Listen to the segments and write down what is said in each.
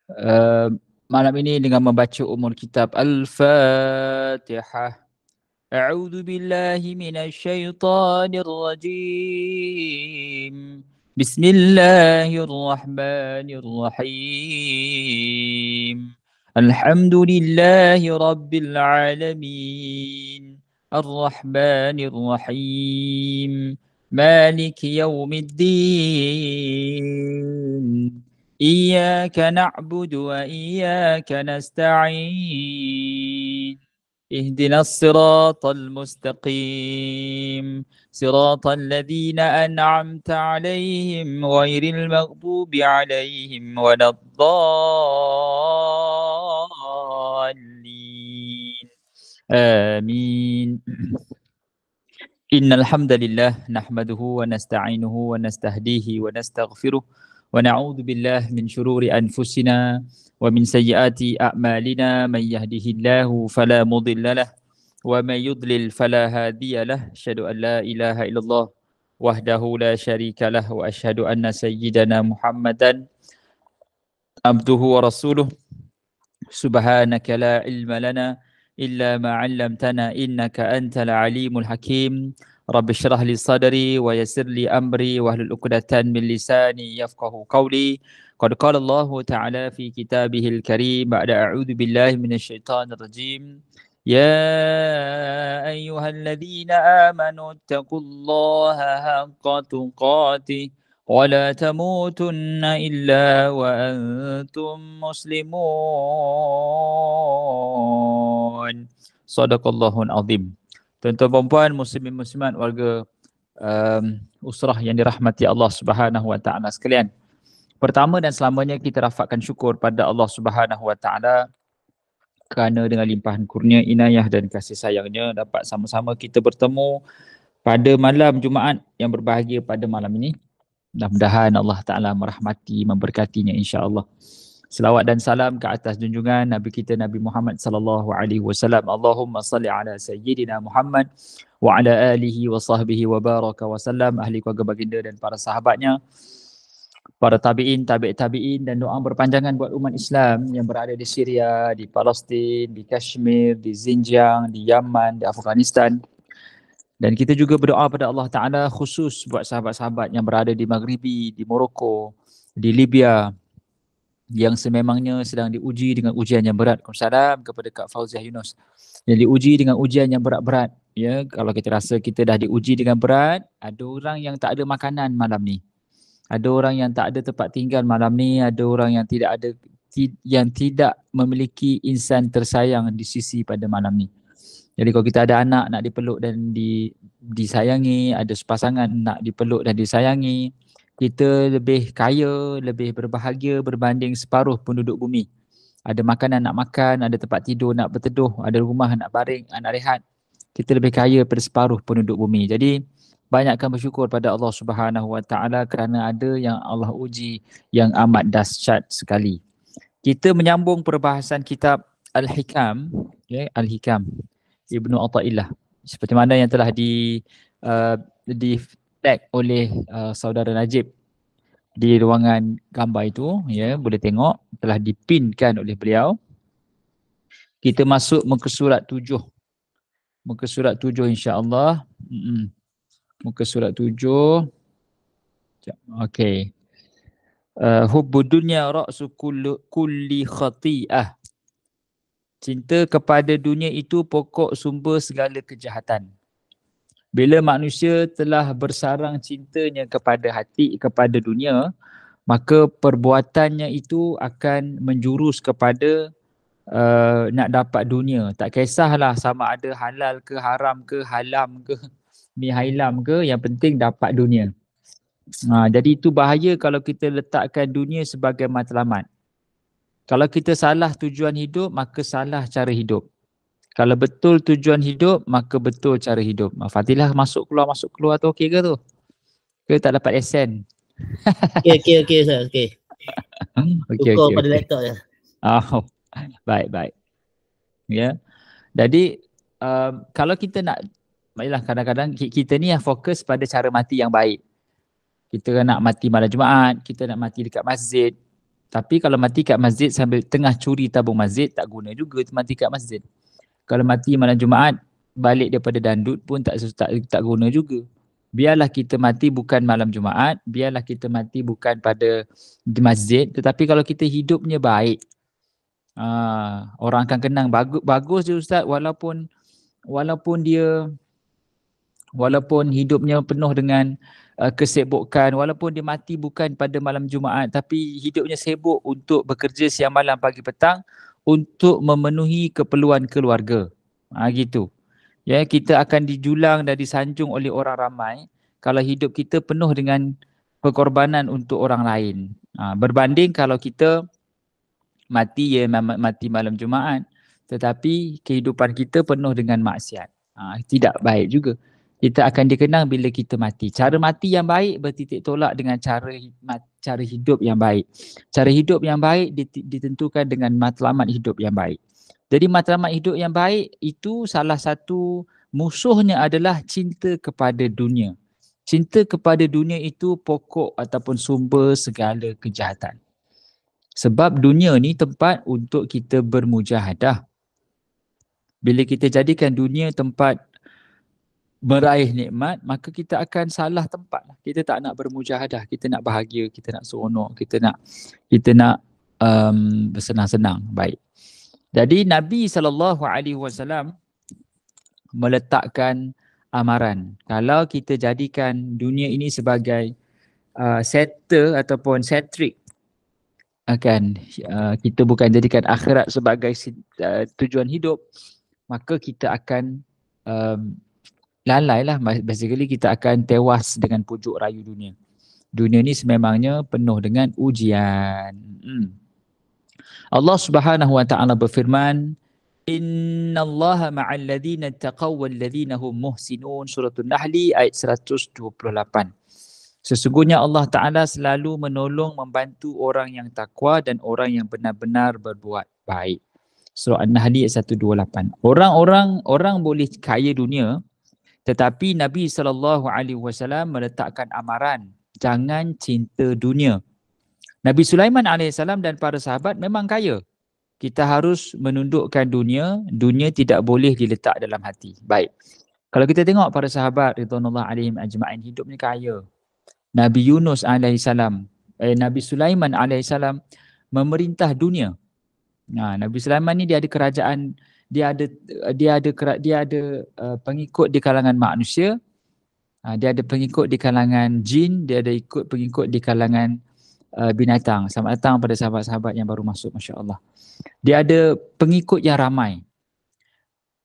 malam ini dengan membaca umul kitab Al-Fatihah. A'udzu billahi minasyaitonir rajim. Bismillahirrahmanirrahim. Alhamdulillahi rabbil alamin. Ar-Rahmanir Rahim. Maliki yaumiddin. إياك نعبد وإياك نستعين اهدنا الصراط المستقيم صراط الذين أنعمت عليهم غير المغضوب عليهم ولا الضالين آمين إن الحمد لله نحمده ونستعينه ونستهديه ونستغفره ونعوذ بالله من شرور أنفسنا ومن سيئات أعمالنا من يهده الله فلا مضل له ومن يضلل فلا هادي له أشهد أن لا إله إلا الله وحده لا شريك له وأشهد أن سيدنا محمدا عبده ورسوله سبحانك لا علم لنا إلا ما علمتنا إنك أنت العليم الحكيم رب اشرح لي صدري ويسر لي أمري واحلل عقدة من لساني يفقه قولي قد قال الله تعالى في كتابه الكريم بعد أعوذ بالله من الشيطان الرجيم يا أيها الذين آمنوا اتقوا الله حق تقاته ولا تموتن إلا وأنتم مسلمون Sadaqallahul Azim. Tuan-tuan dan puan, muslimin muslimat, warga usrah yang dirahmati Allah Subhanahu wa taala sekalian. Pertama dan selamanya kita rafakkan syukur pada Allah Subhanahu wa taala kerana dengan limpahan kurnia, inayah dan kasih sayangnya dapat sama-sama kita bertemu pada malam Jumaat yang berbahagia pada malam ini. Mudah-mudahan Allah Ta'ala merahmati, memberkatinya insya-Allah. Selawat dan salam ke atas junjungan Nabi kita Nabi Muhammad sallallahu alaihi wasallam. Allahumma salli ala sayyidina Muhammad wa ala alihi wa sahbihi wa baraka wa sallam, ahli keluarga baginda dan para sahabatnya, para tabi'in, tabi'in dan doa berpanjangan buat umat Islam yang berada di Syria, di Palestin, di Kashmir, di Xinjiang, di Yaman, di Afghanistan. Dan kita juga berdoa pada Allah Ta'ala khusus buat sahabat-sahabat yang berada di Maghribi, di Morocco, di Libya, yang sememangnya sedang diuji dengan ujian yang berat. Salam kepada Kak Fauziah Yunus yang diuji dengan ujian yang berat-berat. Ya, kalau kita rasa kita dah diuji dengan berat, ada orang yang tak ada makanan malam ni. Ada orang yang tak ada tempat tinggal malam ni, ada orang yang tidak memiliki insan tersayang di sisi pada malam ni. Jadi kalau kita ada anak nak dipeluk dan disayangi, ada sepasangan nak dipeluk dan disayangi, kita lebih kaya, lebih berbahagia berbanding separuh penduduk bumi. Ada makanan nak makan, ada tempat tidur nak berteduh, ada rumah nak baring, nak rehat. Kita lebih kaya pada separuh penduduk bumi. Jadi banyakkan bersyukur pada Allah Subhanahu Wa Taala kerana ada yang Allah uji yang amat dahsyat sekali. Kita menyambung perbahasan kitab Al-Hikam, Al-Hikam Ibnu Athaillah, seperti mana yang telah di tag oleh saudara Najib di ruangan gambar itu, ya, boleh tengok telah dipinkan oleh beliau. Kita masuk muka surat 7. Muka surat 7 insya-Allah. Muka surat 7. Okey. Hubbud dunya ra'su kulli khati'ah. Cinta kepada dunia itu pokok sumber segala kejahatan. Bila manusia telah bersarang cintanya kepada dunia, maka perbuatannya itu akan menjurus kepada nak dapat dunia. Tak kisahlah sama ada halal ke, haram ke, halam ke, mihailam ke, yang penting dapat dunia. Jadi itu bahaya kalau kita letakkan dunia sebagai matlamat. Kalau kita salah tujuan hidup, maka salah cara hidup. Kalau betul tujuan hidup, maka betul cara hidup. Fatilah masuk keluar tu okey ke tu? Ke tak dapat lesen? Okey Ustaz, okey. Tukar pada laptop je. Baik. Ya. Jadi kalau kita nak, baiklah, kadang-kadang kita ni yang fokus pada cara mati yang baik. Kita nak mati malam Jumaat, kita nak mati dekat masjid. Tapi kalau mati kat masjid sambil tengah curi tabung masjid, tak guna juga mati kat masjid. Kalau mati malam Jumaat, balik daripada dandut pun tak guna juga. Biarlah kita mati bukan malam Jumaat, biarlah kita mati bukan pada di masjid, tetapi kalau kita hidupnya baik, orang akan kenang bagus je ustaz, walaupun hidupnya penuh dengan kesibukan, walaupun dia mati bukan pada malam Jumaat, tapi hidupnya sibuk untuk bekerja siang malam pagi petang untuk memenuhi keperluan keluarga. Gitu. Ya, kita akan dijulang dan disanjung oleh orang ramai kalau hidup kita penuh dengan pengorbanan untuk orang lain. Berbanding kalau kita mati malam Jumaat, tetapi kehidupan kita penuh dengan maksiat. Tidak baik juga. Kita akan dikenang bila kita mati. Cara mati yang baik bertitik tolak dengan cara hidup yang baik. Cara hidup yang baik ditentukan dengan matlamat hidup yang baik. Jadi matlamat hidup yang baik itu salah satu musuhnya adalah cinta kepada dunia. Cinta kepada dunia itu pokok ataupun sumber segala kejahatan. Sebab dunia ni tempat untuk kita bermujahadah. Bila kita jadikan dunia tempat meraih nikmat, maka kita akan salah tempat. Kita tak nak bermujahadah, kita nak bahagia, kita nak seronok, kita nak bersenang-senang. Baik. Jadi Nabi SAW meletakkan amaran. Kalau kita jadikan dunia ini sebagai setter ataupun setrik, kita bukan jadikan akhirat sebagai tujuan hidup, maka kita akan lalai lah. Basically kita akan tewas dengan pujuk rayu dunia. Dunia ni sememangnya penuh dengan ujian. Allah Subhanahu wa taala berfirman, Innallaha ma'al ladzina taqaw wal ladzina hum muhsinun, surah An-Nahl ayat 128. Sesungguhnya Allah Ta'ala selalu menolong, membantu orang yang takwa dan orang yang benar-benar berbuat baik. Surah An-Nahl ayat 128. Orang boleh kaya dunia, tetapi Nabi SAW meletakkan amaran, jangan cinta dunia. Nabi Sulaiman AS dan para sahabat memang kaya. Kita harus menundukkan dunia, dunia tidak boleh diletak dalam hati. Baik. Kalau kita tengok para sahabat ridwanullah alaihim ajma'in, hidupnya kaya. Nabi Yunus AS, Nabi Sulaiman AS memerintah dunia. Nabi Sulaiman ni dia ada kerajaan, dia ada pengikut di kalangan manusia, dia ada pengikut di kalangan jin, dia ada pengikut di kalangan binatang. Selamat datang pada sahabat-sahabat yang baru masuk, masya-Allah. Dia ada pengikut yang ramai.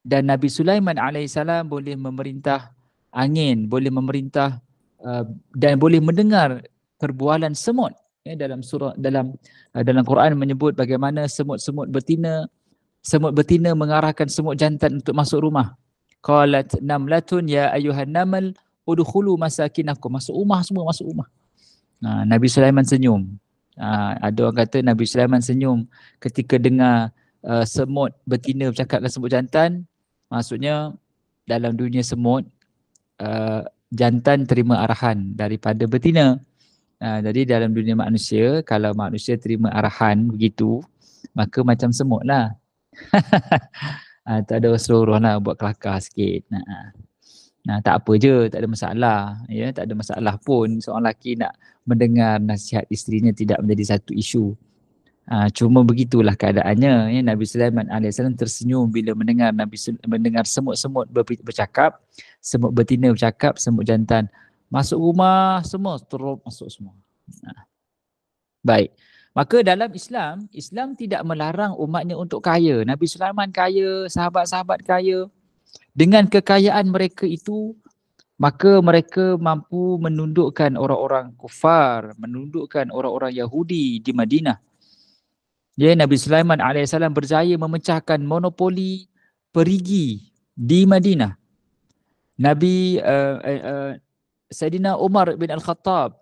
Dan Nabi Sulaiman AS boleh memerintah angin, boleh memerintah dan boleh mendengar perbualan semut. Dalam Quran menyebut bagaimana semut betina mengarahkan semut jantan untuk masuk rumah. Qalat namlatun ya ayyuhan namal udkhulu masakinakum. Masuk rumah semua, masuk rumah. Nabi Sulaiman senyum. Ada orang kata Nabi Sulaiman senyum ketika dengar semut betina bercakap dengan semut jantan. Maksudnya dalam dunia semut, jantan terima arahan daripada betina. Jadi dalam dunia manusia, kalau manusia terima arahan begitu, maka macam semut lah. Tak ada seluruh lah, buat kelakar sikit. Tak apa je, tak ada masalah. Ya, tak ada masalah pun seorang lelaki nak mendengar nasihat isterinya tidak menjadi satu isu. Cuma begitulah keadaannya. Ya, Nabi Sulaiman AS tersenyum bila mendengar semut-semut bercakap, semut betina bercakap, semut jantan masuk rumah, semua terus masuk semua. Baik. Maka dalam Islam tidak melarang umatnya untuk kaya. Nabi Sulaiman kaya, sahabat-sahabat kaya. Dengan kekayaan mereka itu, maka mereka mampu menundukkan orang-orang kufar, menundukkan orang-orang Yahudi di Madinah. Ya, Nabi Sulaiman AS berjaya memecahkan monopoli perigi di Madinah. Nabi Sayyidina Umar bin Al-Khattab,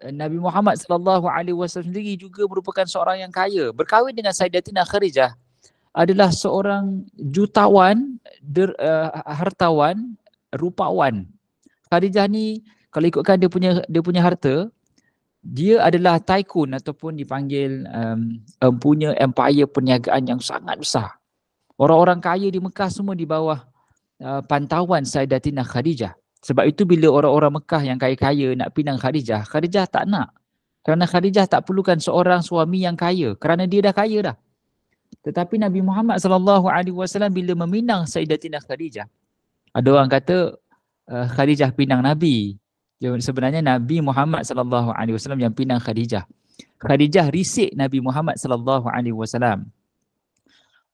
Nabi Muhammad SAW sendiri juga merupakan seorang yang kaya. Berkahwin dengan Sayyidatina Khadijah, adalah seorang jutawan, hartawan, rupawan. Khadijah ni kalau ikutkan dia punya harta, dia adalah tycoon ataupun dipanggil punya empire perniagaan yang sangat besar. Orang-orang kaya di Mekah semua di bawah pantauan Sayyidatina Khadijah. Sebab itu bila orang-orang Mekah yang kaya-kaya nak pinang Khadijah, Khadijah tak nak. Kerana Khadijah tak perlukan seorang suami yang kaya kerana dia dah kaya dah. Tetapi Nabi Muhammad SAW bila meminang Sayyidatina Khadijah, ada orang kata Khadijah pinang Nabi. Sebenarnya Nabi Muhammad SAW yang pinang Khadijah. Khadijah risik Nabi Muhammad SAW.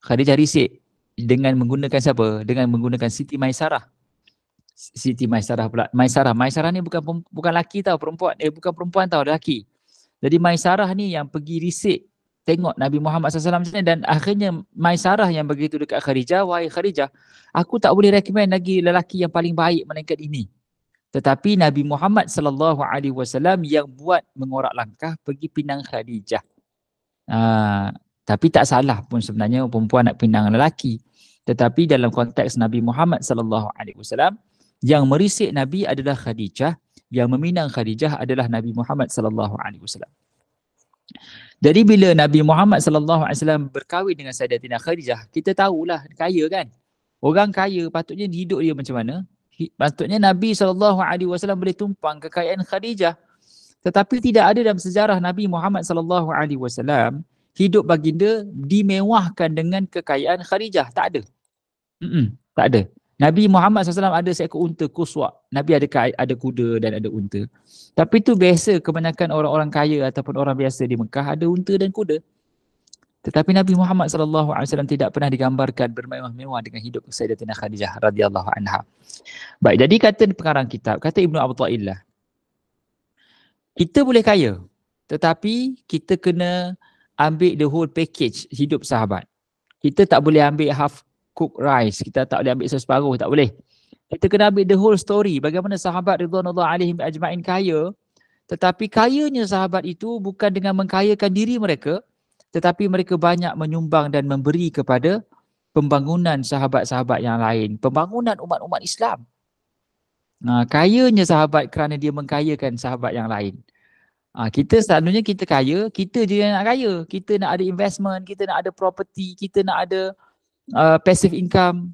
Khadijah risik dengan menggunakan siapa? Dengan menggunakan Siti Maisarah. Siti Maisarah pula. Maisarah ni bukan lelaki tau, perempuan. Bukan perempuan tau, lelaki. Jadi Maisarah ni yang pergi risik tengok Nabi Muhammad SAW dan akhirnya Maisarah yang begitu dekat Khadijah, wahai Khadijah, aku tak boleh recommend lagi lelaki yang paling baik melainkan ini. Tetapi Nabi Muhammad SAW yang buat mengorak langkah pergi pinang Khadijah. Tapi tak salah pun sebenarnya perempuan nak pinang lelaki. Tetapi dalam konteks Nabi Muhammad SAW, yang merisik Nabi adalah Khadijah, yang meminang Khadijah adalah Nabi Muhammad SAW. Jadi bila Nabi Muhammad SAW berkahwin dengan Sayyidatina Khadijah, kita tahulah kaya kan. Orang kaya patutnya hidup dia macam mana? Patutnya Nabi SAW boleh tumpang kekayaan Khadijah. Tetapi tidak ada dalam sejarah Nabi Muhammad SAW hidup baginda dimewahkan dengan kekayaan Khadijah. Tak ada. Tak ada. Nabi Muhammad SAW ada seekor unta kuswa. Nabi ada kuda dan ada unta. Tapi itu biasa kebanyakan orang-orang kaya ataupun orang biasa di Mekah ada unta dan kuda. Tetapi Nabi Muhammad SAW tidak pernah digambarkan bermewah-mewah dengan hidup Sayyidatina Khadijah radhiyallahu anha. Baik, jadi kata pengarang kitab, kata Ibnu Athaillah, kita boleh kaya, tetapi kita kena ambil the whole package hidup sahabat. Kita tak boleh ambil half cooked rice, kita tak boleh ambil separuh, tak boleh. Kita kena ambil the whole story, bagaimana sahabat ridwanullah alaihim ajma'in kaya, tetapi kayanya sahabat itu bukan dengan mengkayakan diri mereka, tetapi mereka banyak menyumbang dan memberi kepada pembangunan sahabat-sahabat yang lain, pembangunan umat-umat Islam. Kayanya sahabat kerana dia mengkayakan sahabat yang lain. Kita selalunya kita kaya, kita je yang nak kaya. Kita nak ada investment, kita nak ada property, kita nak ada passive income,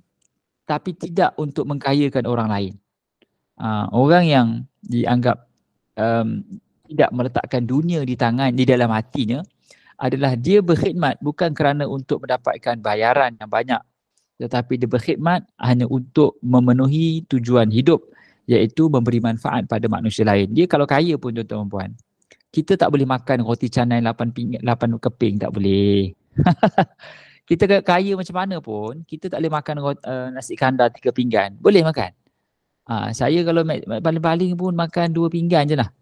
tapi tidak untuk mengkayakan orang lain. Orang yang dianggap tidak meletakkan dunia di dalam hatinya adalah dia berkhidmat bukan kerana untuk mendapatkan bayaran yang banyak, tetapi dia berkhidmat hanya untuk memenuhi tujuan hidup, iaitu memberi manfaat pada manusia lain. Dia kalau kaya pun tuan-tuan puan, kita tak boleh makan roti canai 8 keping, tak boleh. Kita kaya macam mana pun, kita tak boleh makan nasi kandar 3 pinggan. Boleh makan? Saya kalau paling-paling pun makan 2 pinggan je lah.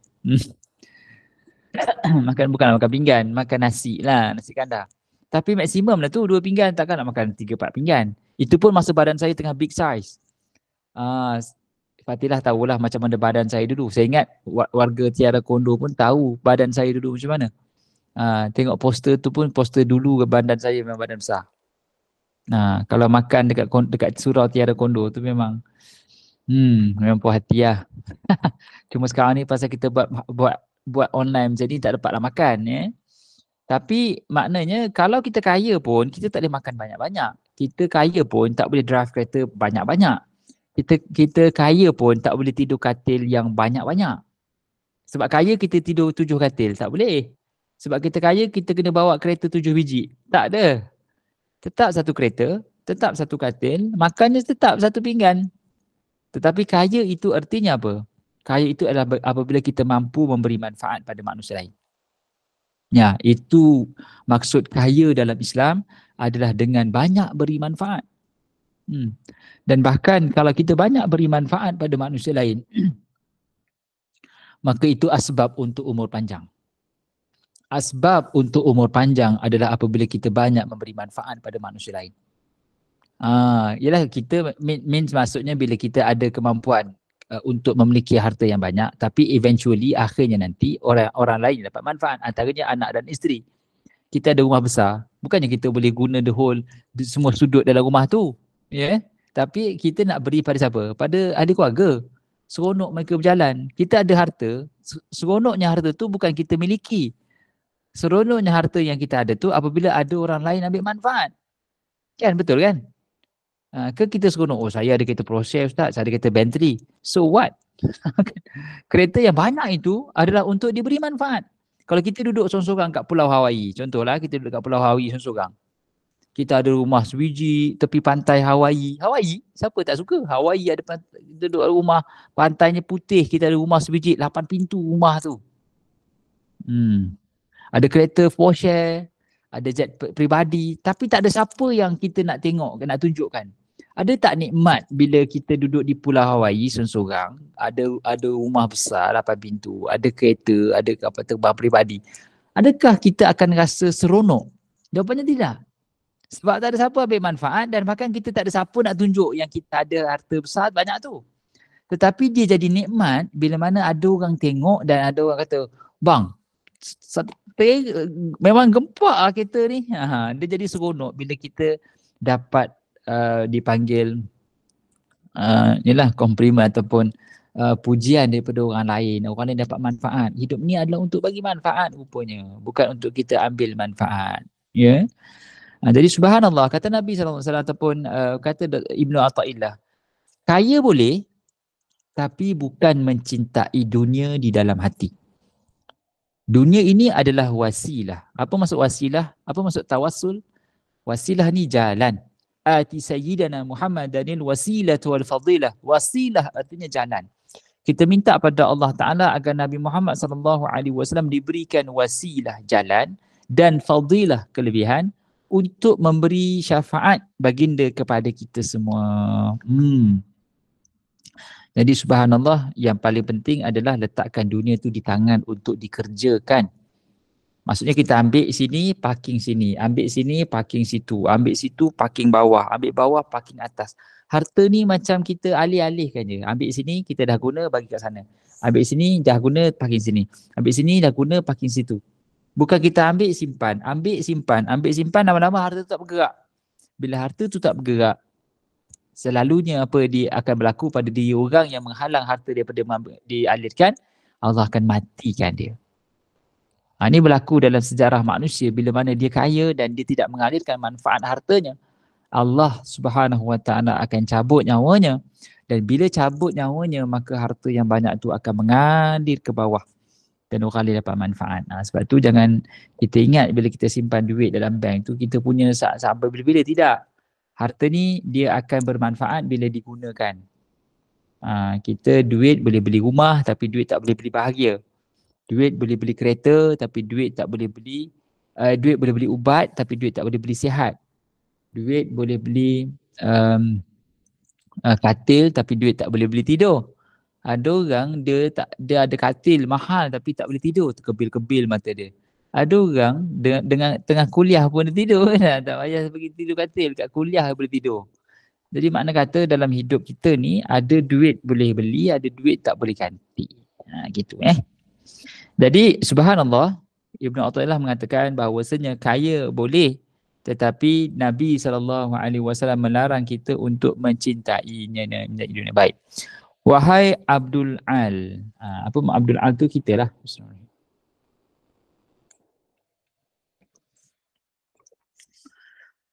Bukan makan pinggan, makan nasi lah, nasi kandar. Tapi maksimum lah tu 2 pinggan, takkan nak makan 3-4 pinggan. Itu pun masa badan saya tengah big size. Fatilah tahulah macam mana badan saya dulu. Saya ingat warga Tiara Kondo pun tahu badan saya dulu macam mana. Tengok poster tu pun poster dulu badan saya memang badan besar. Kalau makan dekat surau Tiara Kondo tu memang puas hati lah. Cuma sekarang ni pasal kita buat online jadi tak dapatlah makan ya. Tapi maknanya kalau kita kaya pun kita tak boleh makan banyak-banyak. Kita kaya pun tak boleh drive kereta banyak-banyak. Kita kaya pun tak boleh tidur katil yang banyak-banyak. Sebab kaya kita tidur 7 katil, tak boleh. Sebab kita kaya kita kena bawa kereta 7 biji. Tak ada. Tetap satu kereta, tetap satu katil, makannya tetap satu pinggan. Tetapi kaya itu artinya apa? Kaya itu adalah apabila kita mampu memberi manfaat pada manusia lain. Ya, itu maksud kaya dalam Islam adalah dengan banyak beri manfaat. Dan bahkan kalau kita banyak beri manfaat pada manusia lain, maka itu asbab untuk umur panjang. Asbab untuk umur panjang adalah apabila kita banyak memberi manfaat pada manusia lain. Ialah kita means maksudnya bila kita ada kemampuan untuk memiliki harta yang banyak, tapi eventually akhirnya nanti orang lain dapat manfaat, antaranya anak dan isteri. Kita ada rumah besar, bukannya kita boleh guna semua sudut dalam rumah tu, ya? Tapi kita nak beri pada siapa? Pada ahli keluarga. seronok mereka berjalan. Kita ada harta, seronoknya harta tu bukan kita miliki. Seronoknya harta yang kita ada tu apabila ada orang lain ambil manfaat. Kan, betul kan? Ke kita seronok, oh saya ada kereta Porsche Ustaz, saya ada kereta Bentley. So what? Kereta yang banyak itu adalah untuk diberi manfaat. Kalau kita duduk sorang-sorang kat Pulau Hawaii, contohlah kita duduk kat Pulau Hawaii sorang-sorang. Kita ada rumah sebiji tepi pantai Hawaii. Hawaii, siapa tak suka? Hawaii ada duduk rumah pantainya putih, kita ada rumah sebiji 8 pintu rumah tu. Ada kereta Porsche, ada jet peribadi, tapi tak ada siapa yang kita nak tengok, nak tunjukkan. Ada tak nikmat bila kita duduk di Pulau Hawaii sorang-sorang, ada rumah besar 8 pintu, ada kereta, ada apa terbang peribadi. Adakah kita akan rasa seronok? Jawapannya tidak. Sebab tak ada siapa ambil manfaat dan bahkan kita tak ada siapa nak tunjuk yang kita ada harta besar banyak tu. Tetapi dia jadi nikmat bila mana ada orang tengok dan ada orang kata, bang, memang gempak lah kereta ni. Dia jadi seronok bila kita dapat dipanggil inilah komplimen ataupun pujian daripada orang lain. Orang lain dapat manfaat. Hidup ni adalah untuk bagi manfaat rupanya. Bukan untuk kita ambil manfaat. Ya. Jadi subhanallah, kata Nabi SAW ataupun kata Ibnu Athaillah, kaya boleh tapi bukan mencintai dunia di dalam hati. Dunia ini adalah wasilah. Apa maksud wasilah? Apa maksud tawassul? Wasilah ni jalan. Ati sayyidana Muhammadanil wasilatu wal fadilah. Wasilah artinya jalan. Kita minta pada Allah Ta'ala agar Nabi Muhammad SAW diberikan wasilah jalan dan fadilah kelebihan untuk memberi syafaat baginda kepada kita semua. Jadi subhanallah, yang paling penting adalah letakkan dunia tu di tangan untuk dikerjakan. Maksudnya kita ambil sini, parking sini. Ambil sini, parking situ. Ambil situ, parking bawah. Ambil bawah, parking atas. Harta ni macam kita alih-alihkan je. Ambil sini, kita dah guna, bagi kat sana. Ambil sini, dah guna, parking sini. Ambil sini, dah guna, parking situ. Bukan kita ambil simpan, lama-lama harta tu tak bergerak. Bila harta tu tak bergerak, selalunya apa dia akan berlaku pada diri orang yang menghalang harta daripada dialirkan, Allah akan matikan dia. Ini berlaku dalam sejarah manusia bila mana dia kaya dan dia tidak mengalirkan manfaat hartanya. Allah Subhanahu Wa Taala akan cabut nyawanya, dan bila cabut nyawanya maka harta yang banyak tu akan mengalir ke bawah dan orang lain dapat manfaat. Sebab tu jangan kita ingat bila kita simpan duit dalam bank tu kita punya sampai bila-bila. Tidak. Harta ni dia akan bermanfaat bila digunakan. Kita duit boleh beli rumah tapi duit tak boleh beli bahagia. Duit boleh beli kereta tapi duit tak boleh beli duit boleh beli ubat tapi duit tak boleh beli sihat. Duit boleh beli katil tapi duit tak boleh beli tidur. Ada orang dia ada katil mahal tapi tak boleh tidur, terkebil-kebil mata dia. Ada orang dengan tengah kuliah pun dia tidur kan, tak payah pergi tidur katil, kat kuliah boleh tidur. Jadi makna kata dalam hidup kita ni ada duit boleh beli, ada duit tak boleh ganti. Gitu Jadi subhanallah, Ibnu Athaillah mengatakan bahawasanya kaya boleh, tetapi Nabi SAW melarang kita untuk mencintainya. Baik. Wahai Abdul Al. Apa Abdul Al tu kita lah.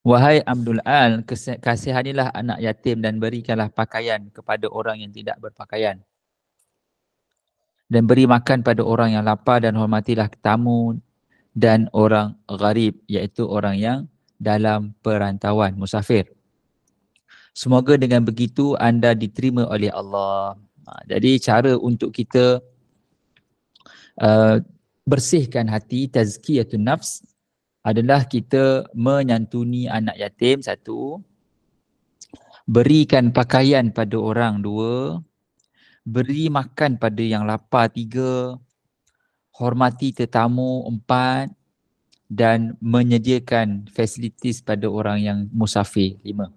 Wahai Abdul Al, kasihanilah anak yatim dan berikanlah pakaian kepada orang yang tidak berpakaian. Dan beri makan pada orang yang lapar dan hormatilah tamu dan orang gharib, iaitu orang yang dalam perantauan, musafir. Semoga dengan begitu anda diterima oleh Allah. Jadi cara untuk kita bersihkan hati, tazkiyatun nafs, adalah kita menyantuni anak yatim, 1. Berikan pakaian pada orang, 2. Beri makan pada yang lapar, 3. Hormati tetamu, 4. Dan menyediakan fasilitis pada orang yang musafir, 5.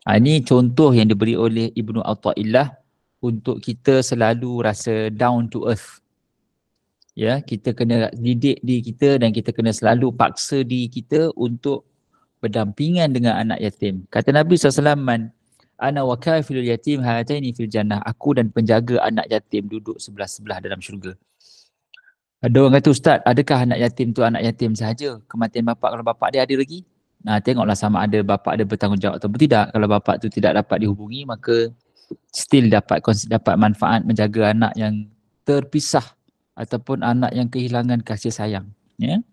Ini contoh yang diberi oleh Ibnu Athaillah untuk kita selalu rasa down to earth. Ya, kita kena didik diri kita dan kita kena selalu paksa diri kita untuk berdampingan dengan anak yatim. Kata Nabi SAW, ana wa kafilul yatim hataini fil jannah. Aku dan penjaga anak yatim duduk sebelah-sebelah dalam syurga. Ada orang kata, Ustaz, adakah anak yatim tu anak yatim sahaja? Kematian bapak kalau bapak dia ada lagi? Nah, tengoklah sama ada bapak ada bertanggungjawab atau tidak. Kalau bapak tu tidak dapat dihubungi, maka still dapat manfaat menjaga anak yang terpisah ataupun anak yang kehilangan kasih sayang. Ya.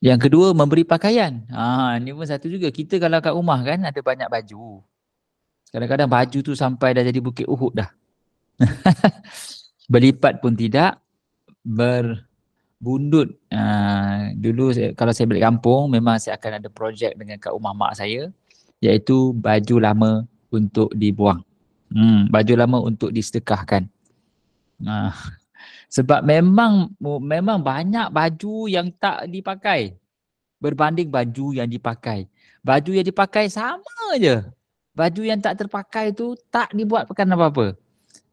Yang kedua, memberi pakaian. Ini pun satu juga. Kita kalau kat rumah kan ada banyak baju. Kadang-kadang baju tu sampai dah jadi bukit Uhud dah. Berlipat pun tidak, berbundut. Dulu kalau saya balik kampung, memang saya akan ada projek dengan kat rumah mak saya, iaitu baju lama untuk dibuang. Baju lama untuk disedekahkan. Sebab memang banyak baju yang tak dipakai berbanding baju yang dipakai. Baju yang dipakai sama je. Baju yang tak terpakai tu tak dibuat pekan apa-apa.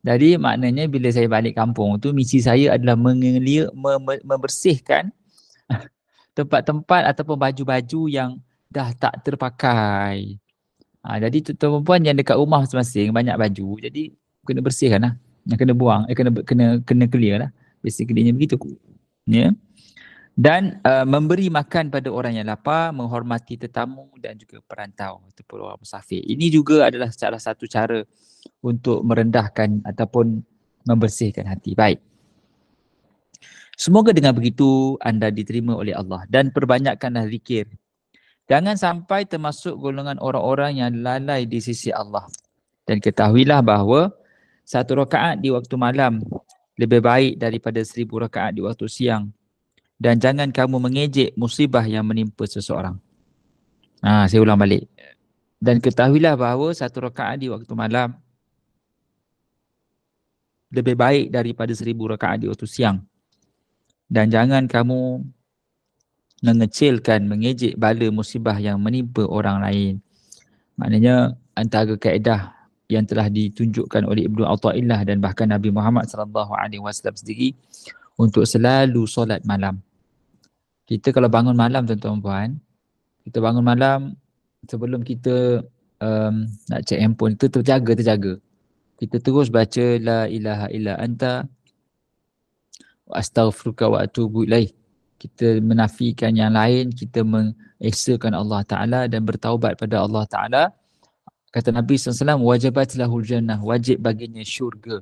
Jadi maknanya bila saya balik kampung tu, misi saya adalah membersihkan tempat-tempat ataupun baju-baju yang dah tak terpakai. Jadi tuan-tuan perempuan yang dekat rumah masing-masing banyak baju, jadi kena bersihkan lah. Yang kena buang, kena clear lah. Basically begitu. Ya. Dan memberi makan pada orang yang lapar, menghormati tetamu dan juga perantau ataupun orang musafir. Ini juga adalah salah satu cara untuk merendahkan ataupun membersihkan hati. Baik. Semoga dengan begitu anda diterima oleh Allah dan perbanyakkanlah zikir. Jangan sampai termasuk golongan orang-orang yang lalai di sisi Allah. Dan ketahuilah bahawa 1 rakaat di waktu malam lebih baik daripada 1000 rakaat di waktu siang. Dan jangan kamu mengejek musibah yang menimpa seseorang. Saya ulang balik. Dan ketahuilah bahawa 1 rakaat di waktu malam lebih baik daripada 1000 rakaat di waktu siang. Dan jangan kamu mengecilkan, mengejek bala musibah yang menimpa orang lain. Maknanya antara kaedah yang telah ditunjukkan oleh Ibnu Athaillah dan bahkan Nabi Muhammad SAW sendiri untuk selalu solat malam. Kita kalau bangun malam tuan-tuan puan, kita bangun malam sebelum kita nak check handphone, kita terjaga. Kita terus baca la ilaha illa anta wa astaghfiruka wa atubu ilaih. Kita menafikan yang lain, kita mengesakan Allah Ta'ala dan bertaubat pada Allah Ta'ala. Kata Nabi SAW, wajabat lahul jannah, wajib baginya syurga.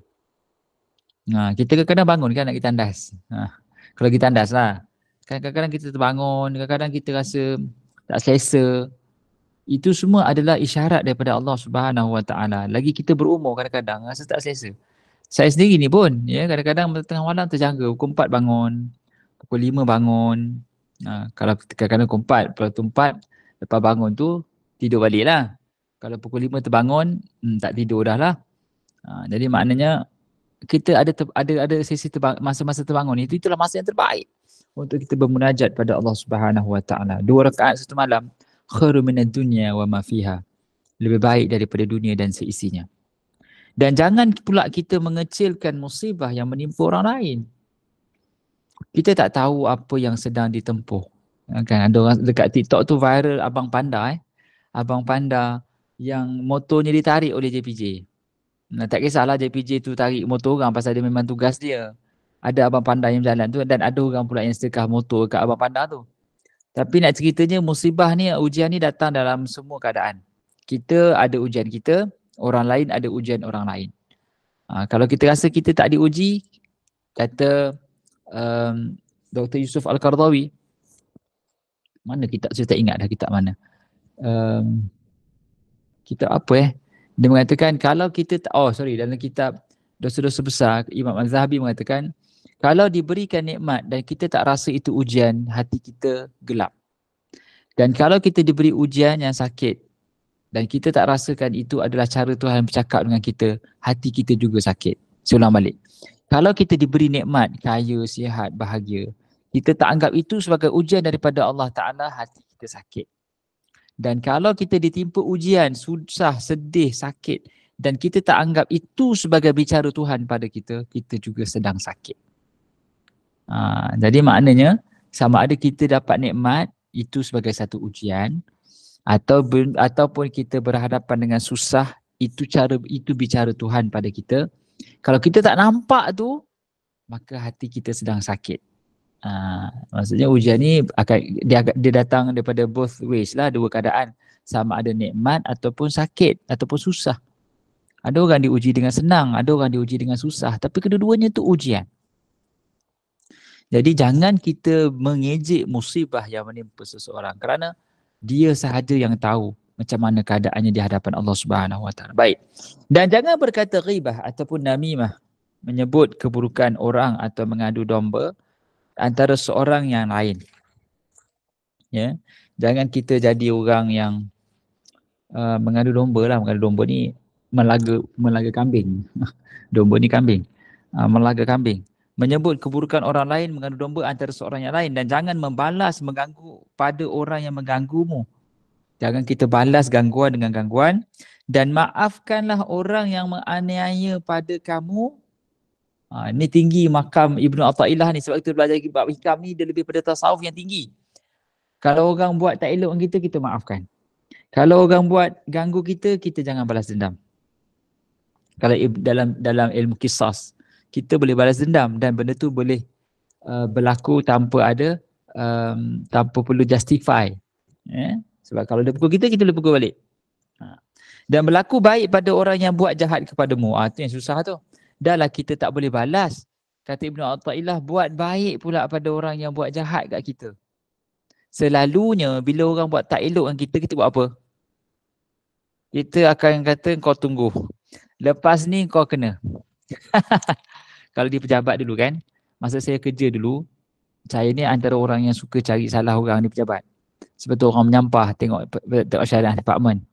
Kita kadang-kadang bangun kan nak kita tandas. Kalau kita tandas lah. Kadang-kadang kita terbangun, kadang-kadang kita rasa tak selesa. Itu semua adalah isyarat daripada Allah Subhanahu Wa Taala. Lagi kita berumur kadang-kadang rasa tak selesa. Saya sendiri ni pun, ya, kadang-kadang tengah malam terjaga, pukul 4 bangun, pukul 5 bangun. Kalau kadang-kadang pukul 4, pukul 4 lepas bangun tu tidur balik lah. Kalau pukul 5 terbangun, tak tidur dah lah. Jadi maknanya kita ada sesi masa-masa terbangun itu, itulah masa yang terbaik untuk kita bermunajat pada Allah Subhanahu Wa Taala. 2 rakaat satu malam, khairu minad dunya wa ma fiha. Lebih baik daripada dunia dan seisinya. Dan jangan pula kita mengecilkan musibah yang menimpa orang lain. Kita tak tahu apa yang sedang ditempuh. Kan ada orang dekat TikTok tu viral abang panda Abang panda yang motornya ditarik oleh JPJ. Tak kisahlah JPJ tu tarik motor orang pasal dia memang tugas dia. Ada abang panda yang berjalan tu dan ada orang pula yang sedekah motor kat abang panda tu. Tapi nak ceritanya musibah ni, ujian ni datang dalam semua keadaan. Kita ada ujian kita, orang lain ada ujian orang lain. Kalau kita rasa kita tak diuji, kata Dr. Yusuf Al-Qardawi, mana kitab, saya tak ingat dah kitab mana. Kitab apa Dia mengatakan kalau kita, dalam kitab Dosa-Dosa Besar, Imam Az-Zahabi mengatakan, kalau diberikan nikmat dan kita tak rasa itu ujian, hati kita gelap. Dan kalau kita diberi ujian yang sakit dan kita tak rasakan itu adalah cara Tuhan bercakap dengan kita, hati kita juga sakit. Saya ulang balik. Kalau kita diberi nikmat, kaya, sihat, bahagia, kita tak anggap itu sebagai ujian daripada Allah Ta'ala, hati kita sakit. Dan kalau kita ditimpa ujian, susah, sedih, sakit, dan kita tak anggap itu sebagai bicara Tuhan pada kita, kita juga sedang sakit. Jadi maknanya, sama ada kita dapat nikmat, itu sebagai satu ujian, ataupun kita berhadapan dengan susah, itu bicara Tuhan pada kita. Kalau kita tak nampak tu, maka hati kita sedang sakit. Maksudnya ujian ni dia datang daripada both ways lah, dua keadaan, sama ada nikmat ataupun sakit ataupun susah. Ada orang diuji dengan senang, ada orang diuji dengan susah, tapi kedua-duanya tu ujian. Jadi jangan kita mengejek musibah yang menimpa seseorang kerana dia sahaja yang tahu macam mana keadaannya di hadapan Allah Subhanahu Wa Taala. Baik. Dan jangan berkata ghibah ataupun namimah, menyebut keburukan orang atau mengadu domba antara seorang yang lain. Ya. Jangan kita jadi orang yang mengadu domba lah. Mengadu domba ni melaga kambing. Domba ni kambing. Melaga kambing. Menyebut keburukan orang lain, mengadu domba antara seorang yang lain, dan jangan membalas mengganggu pada orang yang mengganggumu. Jangan kita balas gangguan dengan gangguan, dan maafkanlah orang yang menganiaya pada kamu. Ni tinggi makam Ibnu Athaillah ni, sebab kita belajar bab hikam ni, dia lebih pada tasawuf yang tinggi. Kalau orang buat tak elok dengan kita maafkan. Kalau orang buat ganggu kita jangan balas dendam. Kalau dalam ilmu qisas, kita boleh balas dendam dan benda tu boleh berlaku tanpa tanpa perlu justify. Sebab kalau dia pukul kita boleh pukul balik. Dan berlaku baik pada orang yang buat jahat kepadamu. Itu yang susah tu. Dahlah kita tak boleh balas. Kata Ibnu Athaillah, buat baik pula pada orang yang buat jahat kat kita. Selalunya bila orang buat tak elok dengan kita buat apa? Kita akan kata kau tunggu. Lepas ni kau kena. Kalau di pejabat dulu kan, masa saya kerja dulu, saya ni antara orang yang suka cari salah orang di pejabat. Sebab tu orang menyampah tengok syariah department.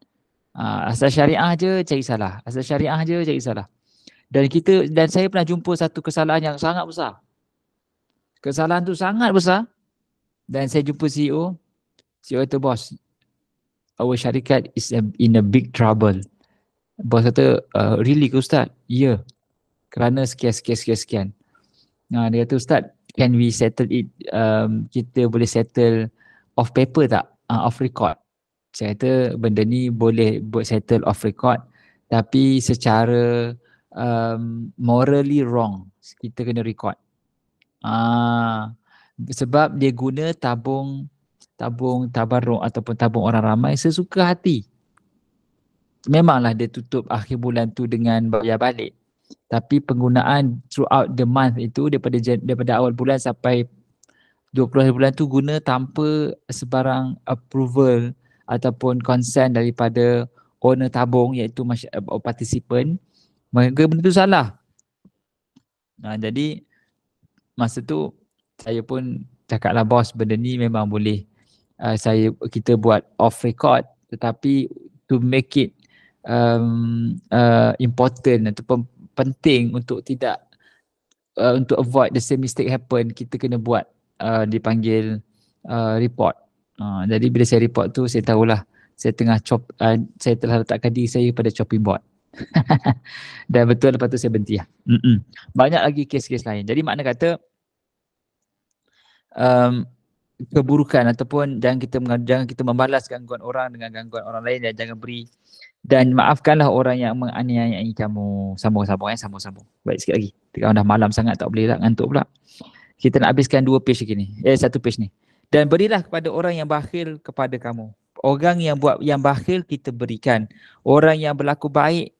Asal syariah je cari salah. Asal syariah je cari salah. Dan saya pernah jumpa satu kesalahan yang sangat besar. Kesalahan tu sangat besar. Dan saya jumpa CEO. CEO kata, bos, our syarikat is in a big trouble. Bos kata, really ke Ustaz? Ya. Kerana sekian. Dia kata, Ustaz, can we settle it? Kita boleh settle off paper tak? Off record. Saya kata benda ni boleh buat settle off record, tapi secara morally wrong. Kita kena record. Sebab dia guna tabung tabarruk ataupun tabung orang ramai sesuka hati. Memanglah dia tutup akhir bulan tu dengan bayar balik. Tapi penggunaan throughout the month itu daripada awal bulan sampai 20 hari bulan tu guna tanpa sebarang approval ataupun consent daripada owner tabung, iaitu participant, maka benda tu salah. Jadi masa tu saya pun cakaplah, bos, benda ni memang boleh kita buat off record, tetapi to make it important ataupun penting untuk tidak untuk avoid the same mistake happen, kita kena buat dipanggil report. Jadi bila saya report tu, saya tahulah saya telah letakkan diri saya pada chopping board. Dan betul, lepas tu saya berhenti lah. Banyak lagi kes-kes lain. Jadi makna kata keburukan ataupun jangan kita membalas gangguan orang dengan gangguan orang lain, dan jangan beri, dan maafkanlah orang yang menganiayai kamu. Sambung. Baik, sikit lagi. Kalau dah malam sangat tak boleh lah, ngantuk pula. Kita nak habiskan 2 page lagi ni. 1 page ni. Dan berilah kepada orang yang bakhil kepada kamu. Orang yang bakhil kita berikan. Orang yang berlaku baik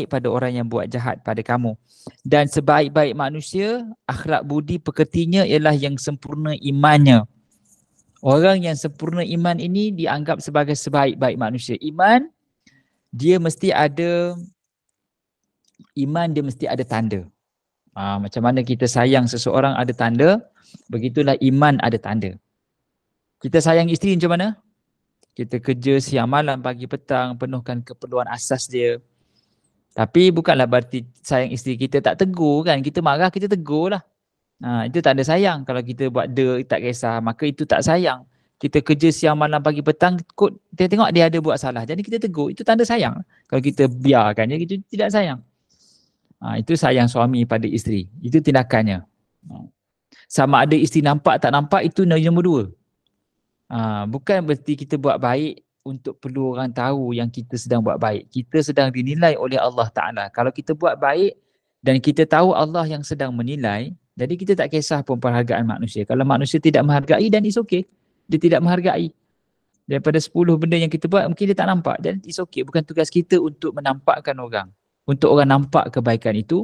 pada orang yang buat jahat pada kamu. Dan sebaik-baik manusia, akhlak budi pekertinya ialah yang sempurna imannya. Orang yang sempurna iman ini dianggap sebagai sebaik-baik manusia. Iman dia mesti ada tanda. Macam mana kita sayang seseorang ada tanda, begitulah iman ada tanda. Kita sayang isteri macam mana? Kita kerja siang malam, pagi petang, penuhkan keperluan asas dia. Tapi bukanlah berarti sayang isteri kita tak tegur kan. Kita marah, kita tegur lah. Itu tak ada sayang. Kalau kita buat tak kisah, maka itu tak sayang. Kita kerja siang malam pagi petang, kita tengok dia ada buat salah, jadi kita tegur, itu tanda sayang. Kalau kita biarkan dia, itu tidak sayang. Itu sayang suami pada isteri, itu tindakannya. Sama ada isteri nampak tak nampak, itu nombor 2. Bukan berarti kita buat baik untuk perlu orang tahu yang kita sedang buat baik. Kita sedang dinilai oleh Allah Ta'ala. Kalau kita buat baik dan kita tahu Allah yang sedang menilai, jadi kita tak kisah pun perhargaan manusia. Kalau manusia tidak menghargai, dan it's okay. Dia tidak menghargai. Daripada 10 benda yang kita buat, mungkin dia tak nampak. Dan it's okay. Bukan tugas kita untuk menampakkan orang. Untuk orang nampak kebaikan itu.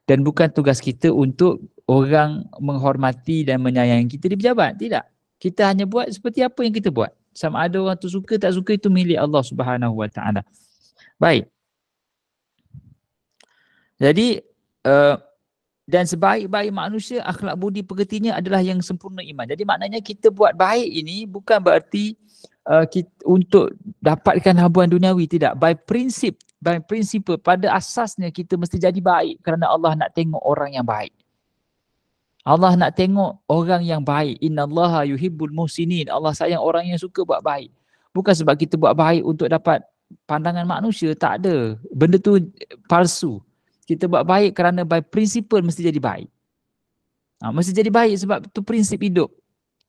Dan bukan tugas kita untuk orang menghormati dan menyayangi kita di pejabat. Tidak. Kita hanya buat seperti apa yang kita buat. Sama ada orang tu suka tak suka, itu milik Allah Subhanahu Wa Taala. Baik. Jadi dan sebaik-baik manusia, akhlak budi pekertinya adalah yang sempurna iman. Jadi maknanya kita buat baik ini bukan berarti kita, untuk dapatkan habuan duniawi, tidak. By principle, pada asasnya kita mesti jadi baik kerana Allah nak tengok orang yang baik. Allah nak tengok orang yang baik. Innallaha yuhibbul muhsinin. Allah sayang orang yang suka buat baik. Bukan sebab kita buat baik untuk dapat pandangan manusia, tak ada. Benda tu palsu. Kita buat baik kerana by principle mesti jadi baik. Mesti jadi baik sebab tu prinsip hidup.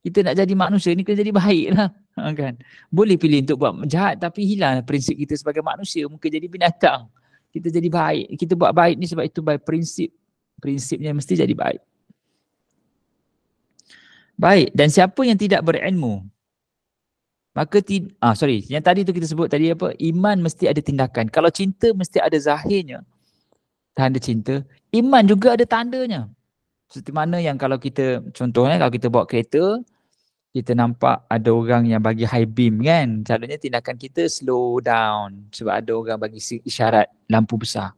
Kita nak jadi manusia ni kena jadi baik lah. Kan? Boleh pilih untuk buat jahat tapi hilang prinsip kita sebagai manusia. Mungkin jadi binatang. Kita jadi baik. Kita buat baik ni sebab itu by prinsip. Prinsipnya mesti jadi baik. Baik. Dan siapa yang tidak berilmu, maka yang tadi tu kita sebut tadi apa? Iman mesti ada tindakan. Kalau cinta mesti ada zahirnya. Tanda cinta. Iman juga ada tandanya. Seperti mana yang kalau kita, contohnya kalau kita bawa kereta, kita nampak ada orang yang bagi high beam kan. Caranya tindakan kita slow down. Sebab ada orang bagi isyarat lampu besar.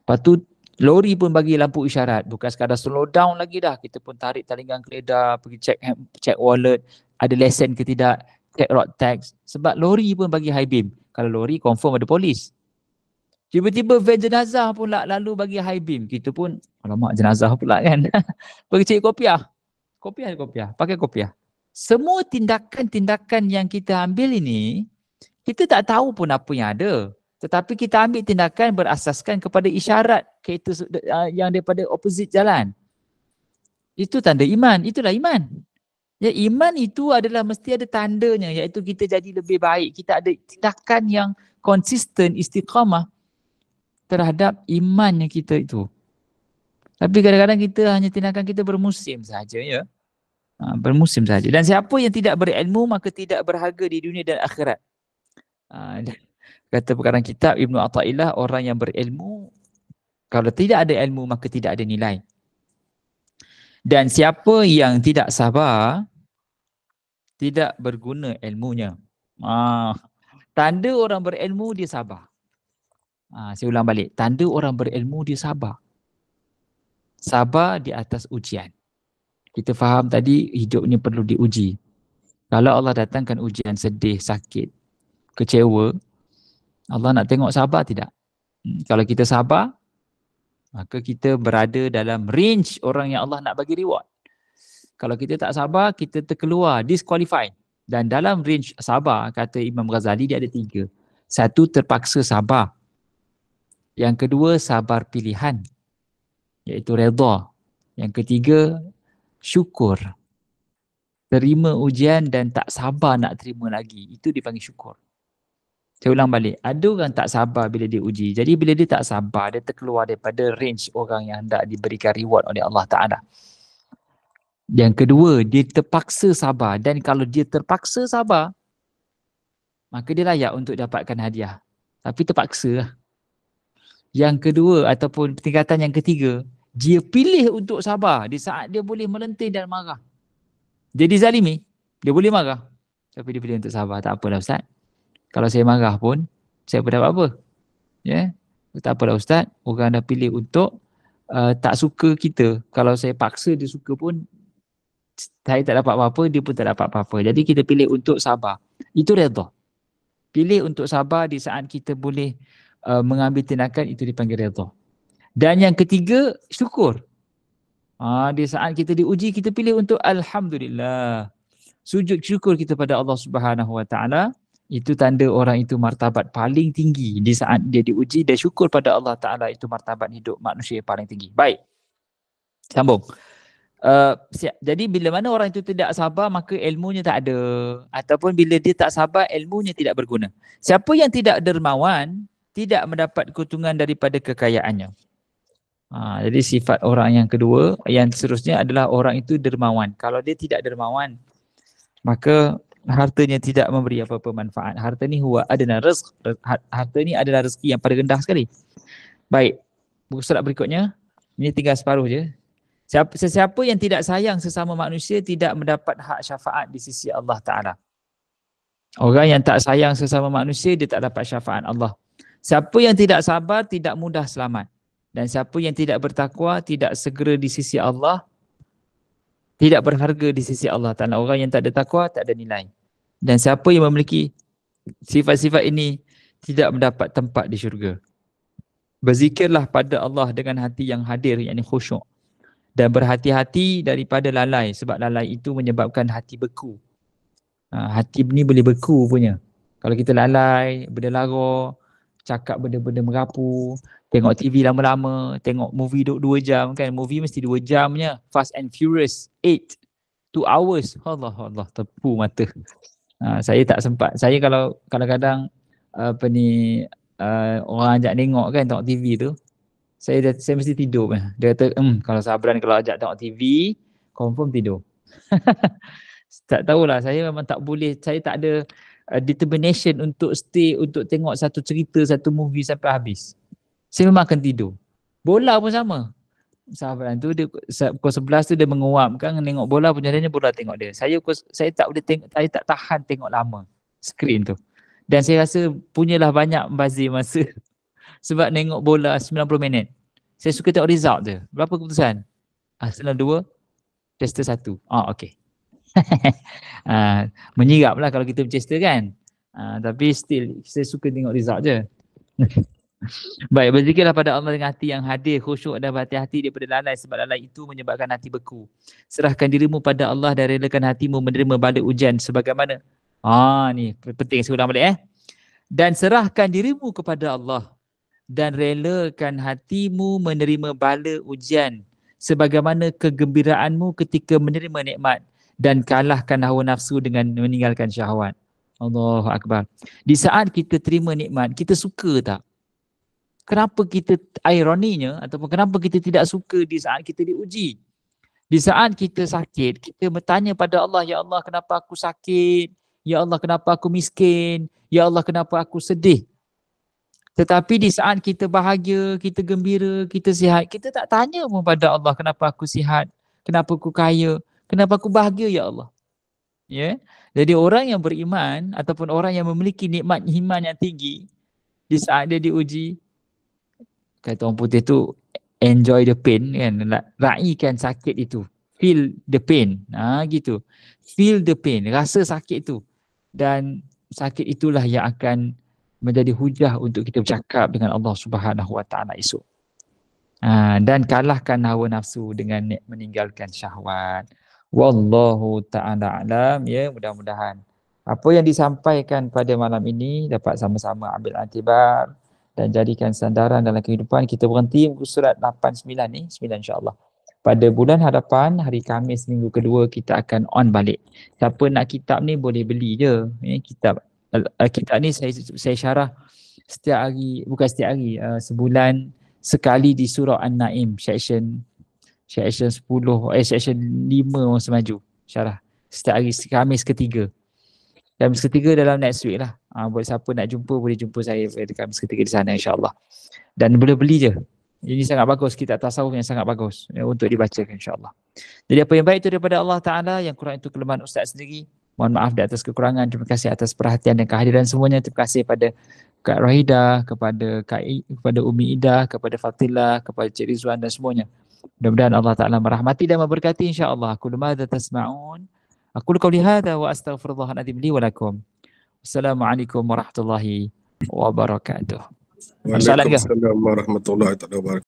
Lepas tu lori pun bagi lampu isyarat. Bukan sekadar slow down lagi dah. Kita pun tarik talingan keledar, pergi check wallet, ada lesen ke tidak, check road tax. Sebab lori pun bagi high beam. Kalau lori confirm ada polis. Tiba-tiba van jenazah pula lalu bagi high beam. Kita pun, alamak jenazah pula kan. Pergi cari kopiah. Pakai kopiah. Semua tindakan-tindakan yang kita ambil ini, kita tak tahu pun apa yang ada. Tetapi kita ambil tindakan berasaskan kepada isyarat kereta yang daripada opposite jalan. Itu tanda iman. Itulah iman. Ya, iman itu adalah mesti ada tandanya, iaitu kita jadi lebih baik. Kita ada tindakan yang konsisten, istiqamah terhadap imannya kita itu. Tapi kadang-kadang kita hanya tindakan kita bermusim saja, ya. Bermusim saja. Dan siapa yang tidak berilmu maka tidak berharga di dunia dan akhirat. Kata perkataan kitab Ibnu Athaillah, orang yang berilmu, kalau tidak ada ilmu maka tidak ada nilai. Dan siapa yang tidak sabar, tidak berguna ilmunya. Tanda orang berilmu dia sabar. Saya ulang balik. Tanda orang berilmu dia sabar. Sabar di atas ujian. Kita faham tadi hidup ni perlu diuji. Kalau Allah datangkan ujian sedih, sakit, kecewa, Allah nak tengok sabar tidak? Kalau kita sabar, maka kita berada dalam range orang yang Allah nak bagi reward. Kalau kita tak sabar, kita terkeluar, disqualified. Dan dalam range sabar, kata Imam Ghazali, dia ada 3. Satu, terpaksa sabar. Yang kedua, sabar pilihan, iaitu redha. Yang ketiga, syukur. Terima ujian dan tak sabar nak terima lagi. Itu dipanggil syukur. Saya ulang balik. Ada orang tak sabar bila dia uji. Jadi bila dia tak sabar, dia terkeluar daripada range orang yang hendak diberikan reward oleh Allah Ta'ala. Yang kedua, dia terpaksa sabar. Dan kalau dia terpaksa sabar, maka dia layak untuk dapatkan hadiah. Tapi terpaksa lah. Yang kedua ataupun tingkatan yang ketiga, dia pilih untuk sabar di saat dia boleh melenting dan marah. Dia dizalimi, dia boleh marah. Tapi dia pilih untuk sabar. Tak apalah Ustaz. Kalau saya marah pun, saya pun dapat apa? Ya? Tak apalah Ustaz. Orang dah pilih untuk tak suka kita. Kalau saya paksa dia suka pun, saya tak dapat apa-apa, dia pun tak dapat apa-apa. Jadi kita pilih untuk sabar. Itu redha. Pilih untuk sabar di saat kita boleh mengambil tindakan, itu dipanggil redha. Dan yang ketiga, syukur. Di saat kita diuji, kita pilih untuk alhamdulillah. Sujud syukur kita pada Allah Subhanahu Wa Taala. Itu tanda orang itu martabat paling tinggi. Di saat dia diuji, dia syukur pada Allah Ta'ala, itu martabat hidup manusia yang paling tinggi. Baik. Sambung. Jadi bila mana orang itu tidak sabar, maka ilmunya tak ada. Ataupun bila dia tak sabar, ilmunya tidak berguna. Siapa yang tidak dermawan, tidak mendapat keuntungan daripada kekayaannya. Jadi sifat orang yang kedua, yang seterusnya adalah orang itu dermawan. Kalau dia tidak dermawan, maka hartanya tidak memberi apa-apa manfaat. Harta ni huwa adna rizq. Harta ni adalah rezeki yang paling rendah sekali. Baik, buku surat berikutnya. Ini tinggal separuh je. Sesiapa yang tidak sayang sesama manusia tidak mendapat hak syafaat di sisi Allah Ta'ala. Orang yang tak sayang sesama manusia, dia tak dapat syafaat Allah. Siapa yang tidak sabar, tidak mudah selamat. Dan siapa yang tidak bertakwa, tidak segera di sisi Allah, tidak berharga di sisi Allah Ta'ala. Orang yang tak ada takwa, tak ada nilai. Dan siapa yang memiliki sifat-sifat ini, tidak mendapat tempat di syurga. Berzikirlah pada Allah dengan hati yang hadir, yakni khusyuk. Dan berhati-hati daripada lalai, sebab lalai itu menyebabkan hati beku. Hati ni boleh beku punya. Kalau kita lalai, benda lara, cakap benda-benda merapu, tengok TV lama-lama, tengok movie 2 jam kan. Movie mesti 2 jam je. Fast and Furious 8, 2 hours. Allah, tepu mata. Saya tak sempat. Saya kalau kadang-kadang orang ajak tengok kan, tengok TV tu, saya mesti tidur. Dia kata, kalau Sabran kalau ajak tengok TV, confirm tidur. Tak tahulah, saya memang tak boleh, saya tak ada determination untuk stay, untuk tengok satu cerita, satu movie sampai habis. Saya memang akan tidur. Bola pun sama. Sabran tu, pukul 11 tu dia menguapkan, tengok bola punya dia bola tengok dia. Saya tak boleh tengok, saya tak tahan tengok lama skrin tu. Dan saya rasa punyalah banyak membazir masa. Sebab tengok bola 90 minit. Saya suka tengok result je. Berapa keputusan? Arsenal 2, Leicester 1. Okey. Menyirap lah kalau kita Manchester kan. Tapi still, saya suka tengok result je. Baik, berzikirlah pada Allah dengan hati yang hadir, khusyuk dan berhati-hati daripada lalai, sebab lalai itu menyebabkan hati beku. Serahkan dirimu pada Allah dan relakan hatimu menerima bala ujian sebagaimana. Ni penting saya ulang balik Dan serahkan dirimu kepada Allah dan relakan hatimu menerima bala ujian sebagaimana kegembiraanmu ketika menerima nikmat, dan kalahkan hawa nafsu dengan meninggalkan syahwat. Allahu Akbar. Di saat kita terima nikmat, kita suka tak? Kenapa kita, ironinya, ataupun kenapa kita tidak suka di saat kita diuji? Di saat kita sakit, kita bertanya pada Allah, ya Allah kenapa aku sakit? Ya Allah kenapa aku miskin? Ya Allah kenapa aku sedih? Tetapi di saat kita bahagia, kita gembira, kita sihat, kita tak tanya pun pada Allah, kenapa aku sihat? Kenapa aku kaya? Kenapa aku bahagia ya Allah? Jadi orang yang beriman ataupun orang yang memiliki nikmat iman yang tinggi, di saat dia diuji, kata orang putih tu, enjoy the pain kan, raikan sakit itu, feel the pain, gitu, feel the pain, rasa sakit itu, dan sakit itulah yang akan menjadi hujah untuk kita bercakap dengan Allah Subhanahu Wa Taala esok. Dan kalahkan hawa nafsu dengan meninggalkan syahwat. Wallahu ta'ala alam. Mudah-mudahan apa yang disampaikan pada malam ini dapat sama-sama ambil iktibar dan jadikan sandaran dalam kehidupan. Kita berhenti muka surat 8-9 ni, 9 insya-Allah. Pada bulan hadapan, hari Khamis minggu kedua, kita akan on balik. Siapa nak kitab ni boleh beli je. Kitab ni saya syarah setiap hari, bukan setiap hari, sebulan sekali di surah An-Naim, section 10, section 5 masa maju syarah setiap hari Khamis ketiga. Khamis ketiga dalam next week lah. Buat siapa nak jumpa boleh jumpa saya pada Khamis ketiga di sana insya-Allah. Dan boleh beli je. Ini sangat bagus, kitab tasawuf yang sangat bagus untuk dibacakan insya-Allah. Jadi apa yang baik itu daripada Allah Taala, yang kurang itu kelemahan ustaz sendiri. Mohon maaf di atas kekurangan. Terima kasih atas perhatian dan kehadiran semuanya. Terima kasih pada Kak Rahida, kepada Umi Ida, kepada Fatilah, kepada Cik Rizwan dan semuanya. Mudah-mudahan Allah Ta'ala merahmati dan memberkati insya-Allah. Aku lemada tasma'un. Aku qauli hadza wa astaghfirullahaladzim li wa lakum. Wassalamualaikum warahmatullahi wabarakatuh. Waalaikumsalam warahmatullahi wabarakatuh.